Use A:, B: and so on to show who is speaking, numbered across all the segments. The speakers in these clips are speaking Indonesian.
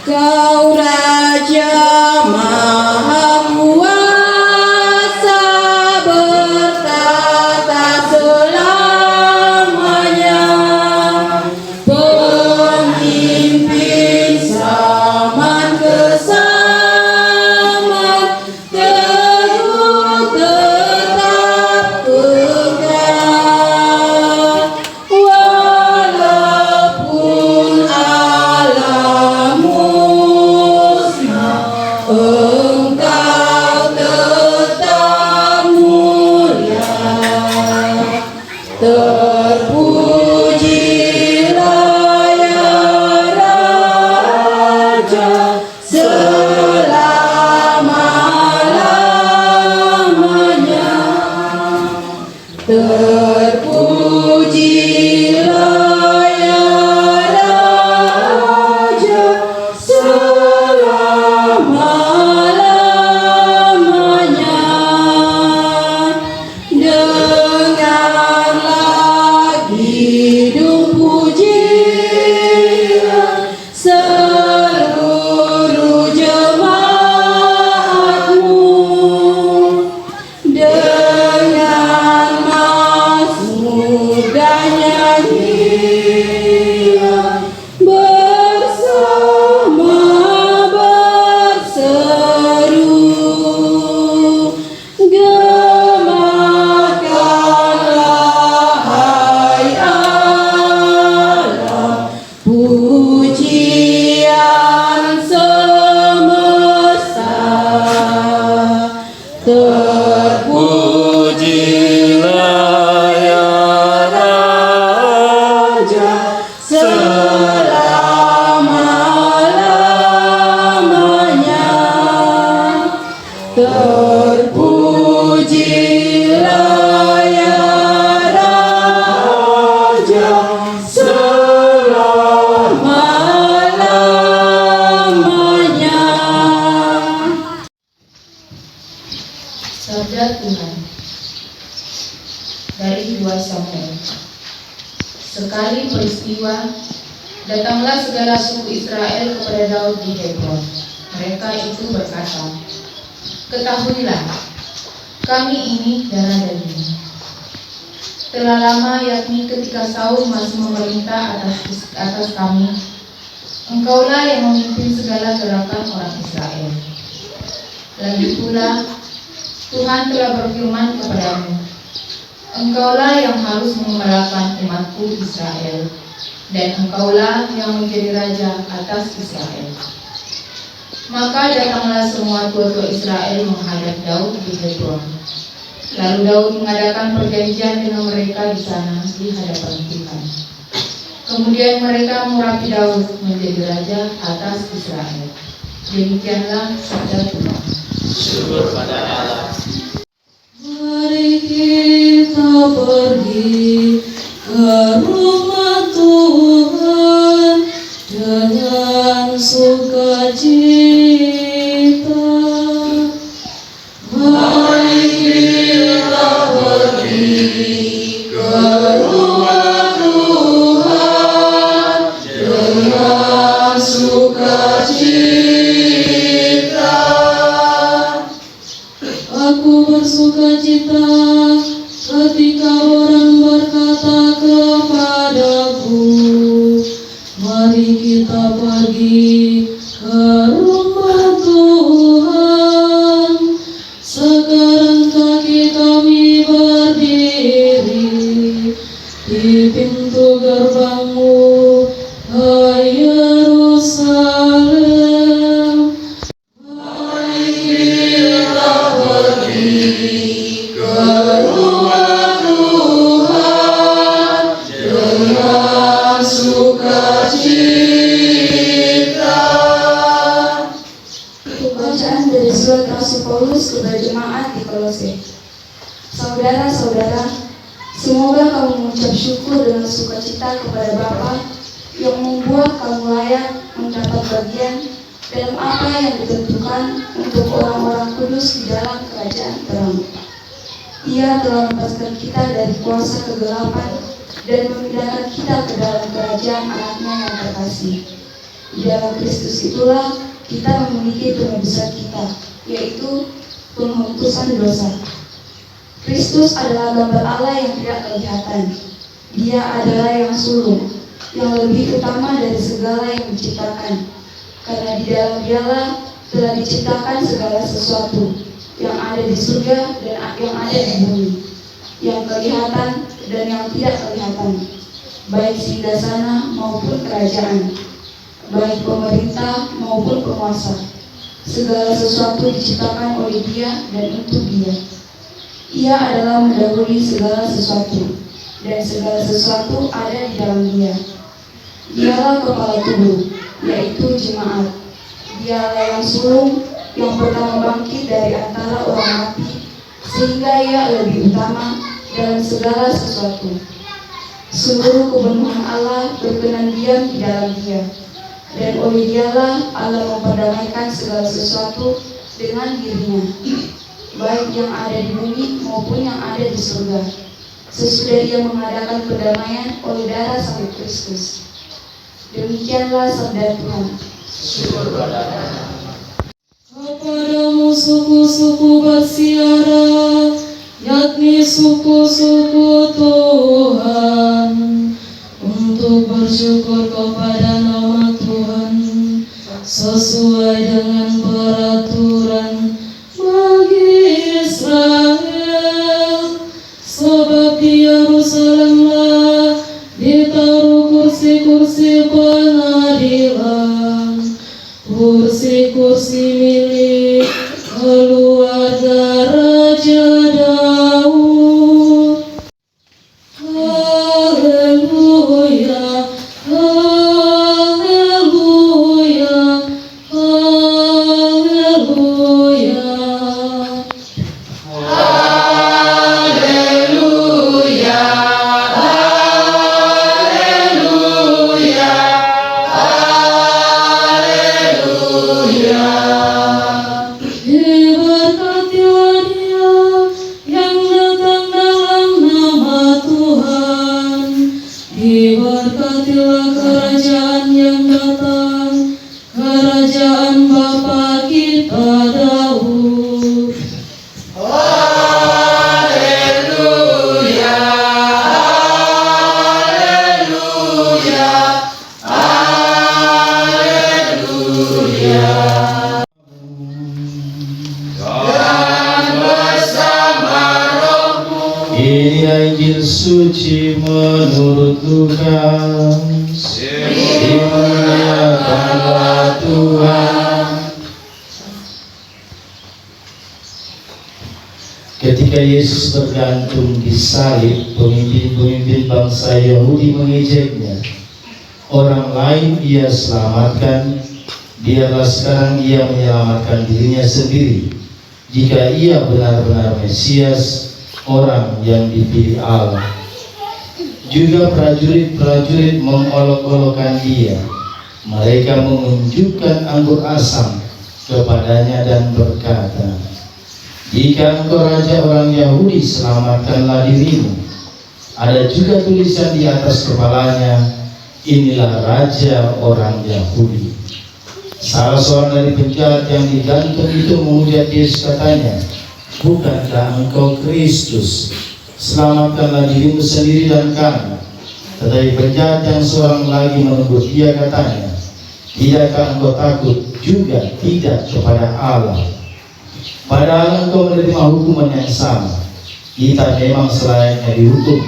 A: Kau Raja Maha Kuasa bertata selamanya, pemimpin zaman ke zaman, teguh tetap tegak, walaupun alam musnah, Engkau tetap mulia. Terpujilah ya Raja selama-lamanya. Terpujilah ya Raja selama-lamanya. Dengarlah hidung pujian seluruh jemaatmu, dengan mazmur dan nyanyian bersama berseru. Gemakanlah hai Allah, pujian semesta.
B: Terpujilah ya Raja
A: selama-lamanya. Terpujilah ya Raja selama-lamanya.
C: Sabda Tuhan dari 2 Samuel. Sekali peristiwa, datanglah segala suku Israel kepada Daud di Hebron. Mereka itu berkata, "Ketahuilah, kami ini darah daging. Telah lama, yakni ketika Saul masih memerintah atas kami, engkaulah yang memimpin segala gerakan orang Israel. Lagi pula, Tuhan telah berfirman kepadamu, engkaulah yang harus mengembalakan umatku Israel, dan engkaulah yang menjadi raja atas Israel." Maka datanglah semua tua-tua Israel menghadap Daud di Hebron. Lalu Daud mengadakan perjanjian dengan mereka di sana di hadapan Tuhan. Kemudian mereka mengurapi Daud menjadi raja atas Israel. Demikianlah sabda Tuhan.
B: Syukur pada Allah.
A: Mari kita pergi ke rumah Tuhan dengan sukacita. Mari kita pergi ke rumah Tuhan dengan sukacita. Aku bersukacita ketika orang berkata kepadaku, mari kita pergi ke rumah Tuhan. Sekarang kaki kami berdiri di pintu gerbangmu, hai Yerusalem. Mari kita pergi ke rumah Tuhan dengan sukacita.
D: Bacaan dari surat Rasul Paulus kepada jemaat di Kolose. Saudara-saudara, semoga kamu mengucap syukur dengan sukacita kepada Bapa yang membuat kamu layak mendapat bagian dalam apa yang ditentukan untuk orang-orang kudus di dalam kerajaan terang. Ia telah melepaskan kita dari kuasa kegelapan dan memindahkan kita ke dalam kerajaan anaknya yang terkasih. Di dalam Kristus itulah kita memiliki penebusan kita, yaitu penghapusan dosa. Kristus adalah gambar Allah yang tidak kelihatan. Dia adalah yang sulung, yang lebih utama dari segala yang diciptakan. Karena di dalam Dialah telah diciptakan segala sesuatu yang ada di surga dan yang ada di bumi, yang kelihatan dan yang tidak kelihatan, baik singgasana maupun kerajaan, baik pemerintah maupun penguasa. Segala sesuatu diciptakan oleh Dia dan untuk Dia. Ia adalah mendahului segala sesuatu, dan segala sesuatu ada di dalam Dia. Dialah kepala tubuh, yaitu jemaat. Dialah yang sulung, yang pertama bangkit dari antara orang mati, sehingga Ia lebih utama dalam segala sesuatu. Seluruh kebenaran Allah berkenan diam di dalam Dia, dan oleh Dialah Allah memperdamaikan segala sesuatu dengan dirinya, baik yang ada di bumi maupun yang ada di surga, sesudah Ia mengadakan perdamaian oleh darah Sang Kristus. Demikianlah sabda Tuhan.
B: Syukur pada Allah.
A: Kepadamu suku-suku bersiara, yakni suku-suku Tuhan, untuk bersyukur kepada nama Tuhan sesuai dengan peraturan bagi Israel. Sebab di Yerusalemlah ditaruh kursi-kursi pengadilan, kursi-kursi milik keluarga Raja Daud. Haleluya, haleluya, haleluya. Diberkatilah Dia yang datang dalam nama Tuhan. Diberkatilah kerajaan yang datang, kerajaan Bapa kita Daud.
B: Ini Injil suci menurut Lukas. Dimuliakanlah Tuhan. Ketika Yesus bergantung di salib, pemimpin-pemimpin bangsa Yahudi mengejeknya. Orang lain Ia selamatkan, biarlah sekarang Ia menyelamatkan dirinya sendiri, jika Ia benar-benar Mesias, orang yang dipilih Allah. Juga prajurit-prajurit mengolok-olokkan Dia. Mereka menunjukkan anggur asam kepadanya dan berkata, "Jika engkau raja orang Yahudi, selamatkanlah dirimu." Ada juga tulisan di atas kepalanya, "Inilah raja orang Yahudi." Salah seorang dari penjahat yang digantung itu menghujat Yesus, katanya, "Bukankah engkau Kristus? Selamatkanlah dirimu sendiri dan kami." Tetapi penjahat yang seorang lagi menegur Dia, katanya, "Tidakkah engkau takut juga tidak kepada Allah? Padahal engkau menerima hukuman yang sama. Kita memang selayaknya dihukum,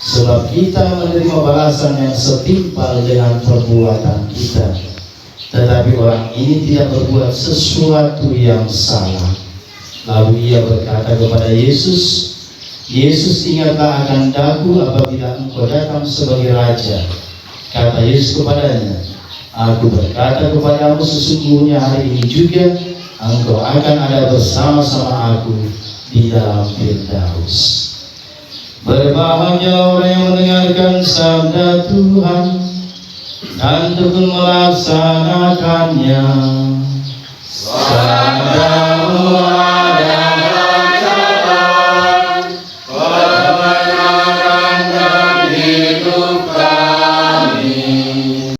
B: sebab kita menerima balasan yang setimpal dengan perbuatan kita. Tetapi orang ini tidak berbuat sesuatu yang salah." Lalu Ia berkata kepada Yesus, "Yesus, ingatlah akan daku apabila engkau datang sebagai raja." Kata Yesus kepadanya, "Aku berkata kepadamu, sesungguhnya hari ini juga engkau akan ada bersama-sama aku di dalam Firdaus." Berbahagia orang yang mendengarkan sabda Tuhan dan tekun melaksanakannya. Sabdamu adalah jalan, kebenaran dan hidup kami.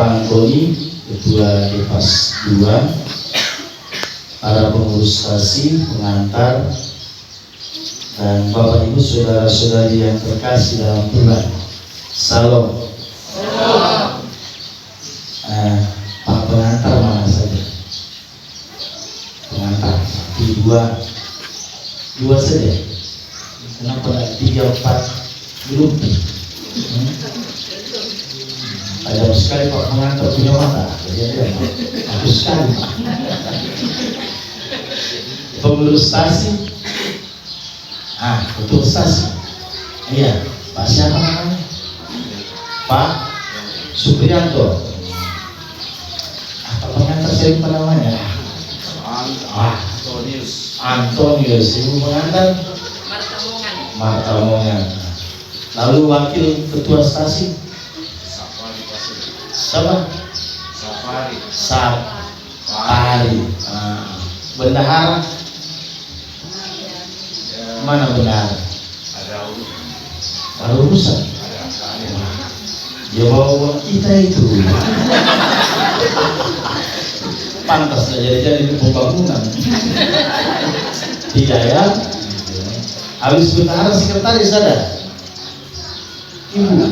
B: Pak Antoni, Ketua Depas 2, para pengurus stasi, pengantar, dan Bapak Ibu saudara-saudari yang terkasih dalam Tuhan. Salam. Pak pengantar mana saja? Pengantar 1, 2 saja. Kenapa tidak 3, 4 grup? Ada sekali Pak pengantar punya mata. Jadi aku sekali. Pengurus stasi. Ketua stasi. Iya, Pak siapa namanya? Pak Supriyanto. Apa pengantar saya lupa namanya? Antonius. Ibu pengantar Marta Mongan. Lalu wakil ketua stasi siapa? Safari. Bendahara mana bendahara? Ada urusan. Dia bawa uang kita itu. Pantas jadi pembangunan. Tidak ya? Habis bendahara sekretaris ada? Ibu.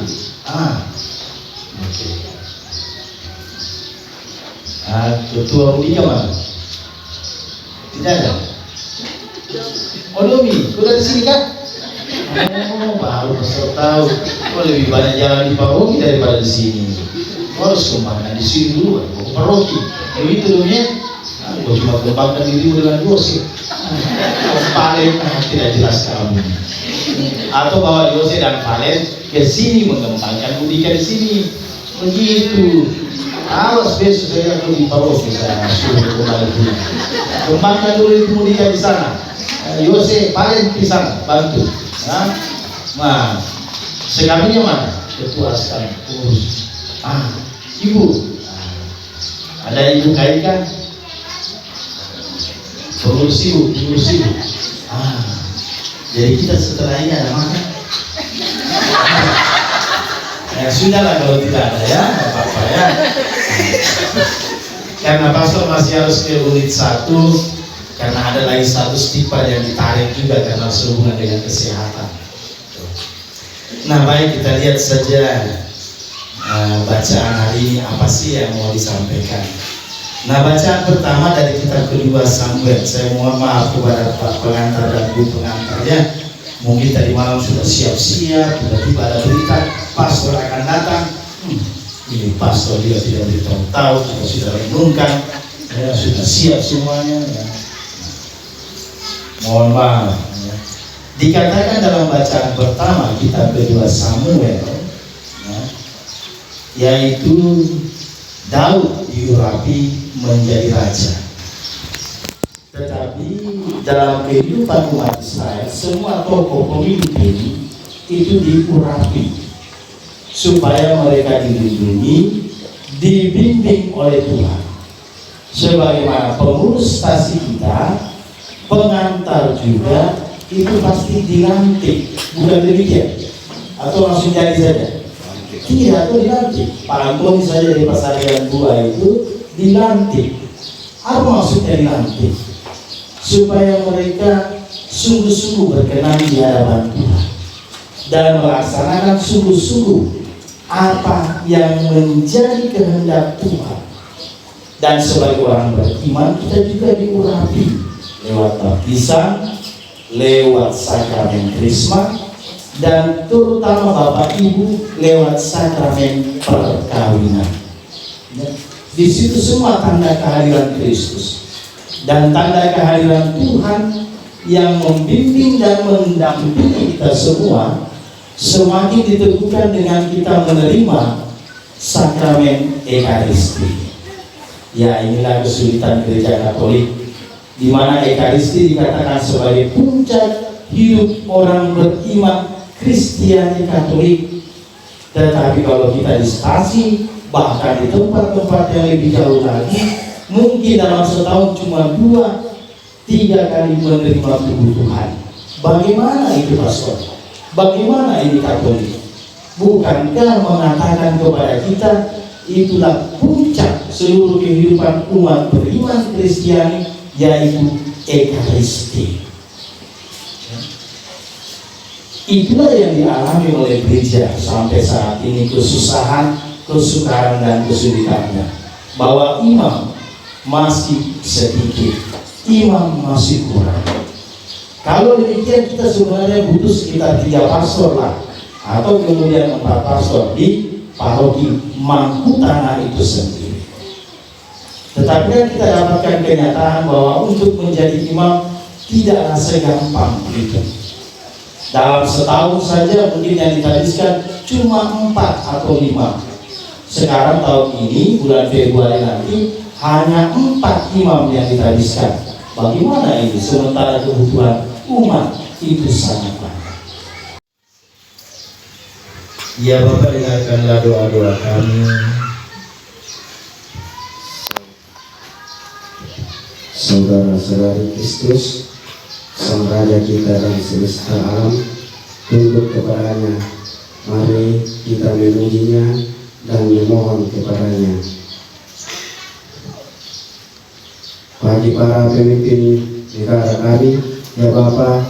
B: Oke. Ketua Rudi mana? Tidak ada. Domi, kau dari sini kan? Baru pasal tahu. Kau lebih banyak jalan di paroki daripada di sini. Kau harus kembangkan di sini dulu. Kau paroki. Begitu dong ya. Kau cuma kembangkan dirimu dengan gosip. Paling tidak jelas kamu. Atau bawa Yose dan Valen ke sini mengembangkan Budika di sini. Begitu. Awas besok saya akan di paroki saya suruh kembali dulu. Kembangkan dulu itu Budika di sana. Yose Valen di sana bantu. Nah, sekalinya mana? Ketua sekarang pengurus. Ibu. Ada Ibu Kaika. Pengurus ibu. Jadi kita setelah ini ada mana? Sudahlah kalau tidak ada ya, nggak apa-apa ya. Karena pastor masih harus ke unit 1, karena ada lagi satu stipa yang ditarik juga karena sehubungan dengan kesehatan. Nah baik, kita lihat saja bacaan hari ini apa sih yang mau disampaikan. Nah bacaan pertama dari kitab kedua Samuel. Saya mohon maaf kepada Pak pengantar dan Bu pengantarnya. Mungkin tadi malam sudah siap-siap, tiba-tiba ada berita pastor akan datang. Ini pastor dia tidak beritahu, kita sudah renungkan, ya, sudah siap semuanya. Ya. Mohon maaf. Ya. Dikatakan dalam bacaan pertama kitab kedua Samuel, ya, yaitu Daud diurapi menjadi raja. Tetapi dalam kehidupan umat Israel, semua tokoh pemimpin itu diurapi supaya mereka dilindungi, dibimbing oleh Tuhan. Sebagaimana pengurus stasi kita, pengantar juga itu pasti dilantik, bukan demikian? Atau langsung jadi saja? Tidak, atau dilantik. Pak Antoni saja di Pasarian 2 itu dilantik. Apa maksudnya dilantik? Supaya mereka sungguh-sungguh berkenan di hadapan Tuhan dan melaksanakan sungguh-sungguh apa yang menjadi kehendak Tuhan. Dan sebagai orang beriman, kita juga diurapi lewat baptisan, lewat sakramen krisma, dan terutama Bapak Ibu lewat sakramen perkawinan. Di situ semua tanda kehadiran Kristus dan tanda kehadiran Tuhan yang membimbing dan mendampingi kita semua semakin diteguhkan dengan kita menerima sakramen Ekaristi. Ya, inilah kesulitan gereja Katolik, di mana Ekaristi dikatakan sebagai puncak hidup orang beriman Kristiani Katolik. Tetapi kalau kita di stasi, bahkan di tempat-tempat yang lebih jauh lagi, mungkin dalam setahun cuma 2-3 kali menerima kebutuhan. Bagaimana itu pastor? Bagaimana ini Katolik? Bukankah mengatakan kepada kita itulah puncak seluruh kehidupan umat beriman Kristiani, yaitu Ekaristi. Itulah yang dialami oleh gereja sampai saat ini, kesusahan, kesukaran, dan kesulitannya. Bahwa imam masih sedikit, imam masih kurang. Kalau demikian kita sebenarnya butuh sekitar 3 pastor lah, atau kemudian 4 pastor di paroki Mangkutangan itu sendiri. Tetapi kita dapatkan kenyataan bahwa untuk menjadi imam tidaklah segampang itu. Dalam setahun saja mungkin yang ditadiskan cuma 4 atau 5. Sekarang tahun ini bulan Februari nanti hanya 4 imam yang ditadiskan. Bagaimana ini sementara kebutuhan umat itu sangat banyak. Ya Bapak, dengarkanlah doa-doa kami. Saudara-saudari Kristus, Sang Raja kita dan semesta alam, tunduk kepadanya. Mari kita memujinya dan memohon kepadanya. Bagi para pemimpin negara kami, ya Bapa,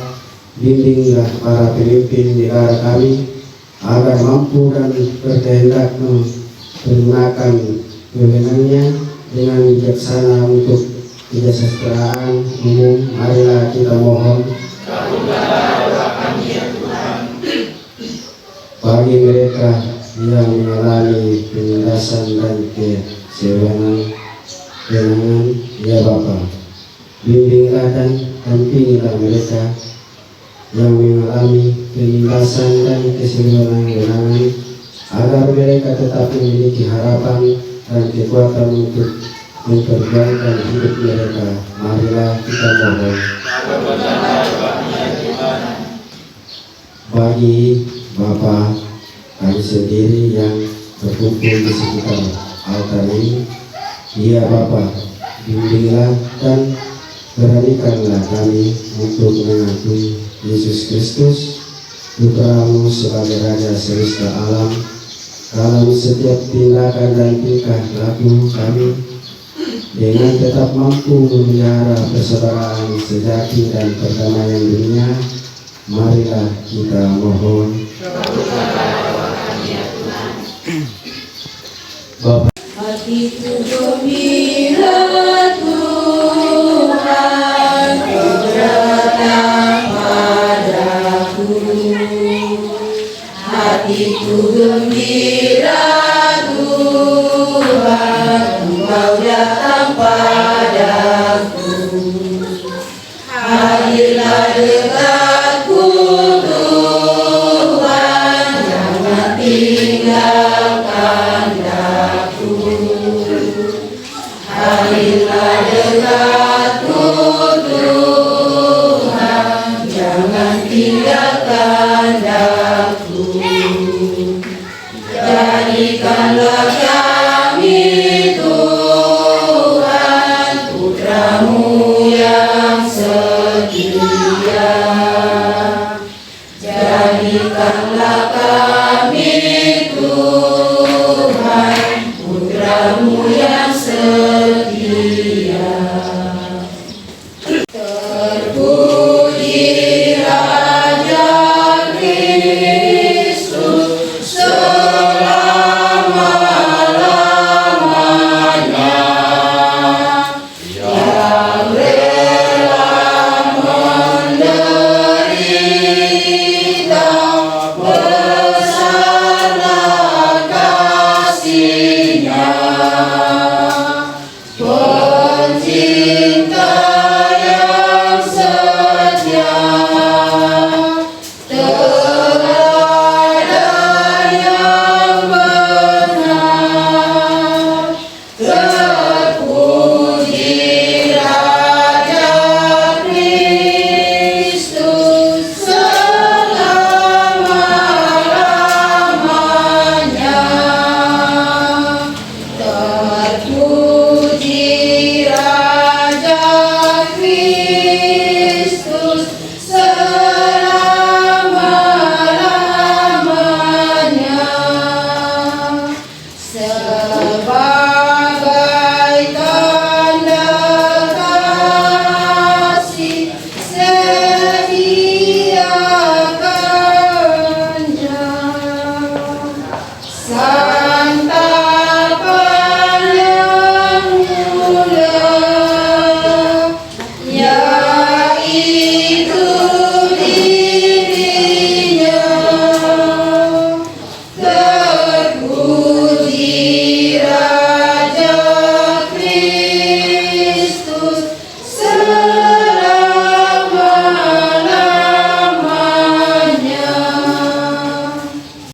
B: bimbinglah para pemimpin negara kami agar mampu dan berkehendak menggunakan wewenangnya dengan bijaksana untuk kesejahteraan umum. Marilah kita mohon. Bagi mereka yang mengalami penindasan dan kesewenang-wenangan, ya Bapa, bimbinglah dan dampingilah mereka yang mengalami penindasan dan kesewenang-wenangan, agar mereka tetap memiliki harapan dan kekuatan untuk memperjuangkan hidup mereka. Marilah kita mohon. Bagi Bapa kami sendiri yang berkumpul di sekitar altar ini, ya Bapa, bimbinglah dan beranikanlah kami untuk mengakui Yesus Kristus, Putra-Mu sebagai Raja semesta alam, dalam setiap tindakan dan tingkah laku kami, dengan tetap mampu memelihara persaudaraan sejati dan perdamaian dunia. Marilah kita mohon. Bapak,
A: Hatiku gembira Tuhan kau datang padaku. Hatiku gembira Tuhan kau datang padaku. Hadirlah dekatku Tuhan, jangan tinggalkan aku. Hadirlah dekatku Tuhan, jangan tinggalkan aku. Jadikanlah kami Tuhan, Putra-Mu yang setia. Jadikanlah kami Tuhan, Putra-Mu yang setia. Terpuji Raja Kristus selama-lamanya, yang rela menderita besarlah kasih-Nya.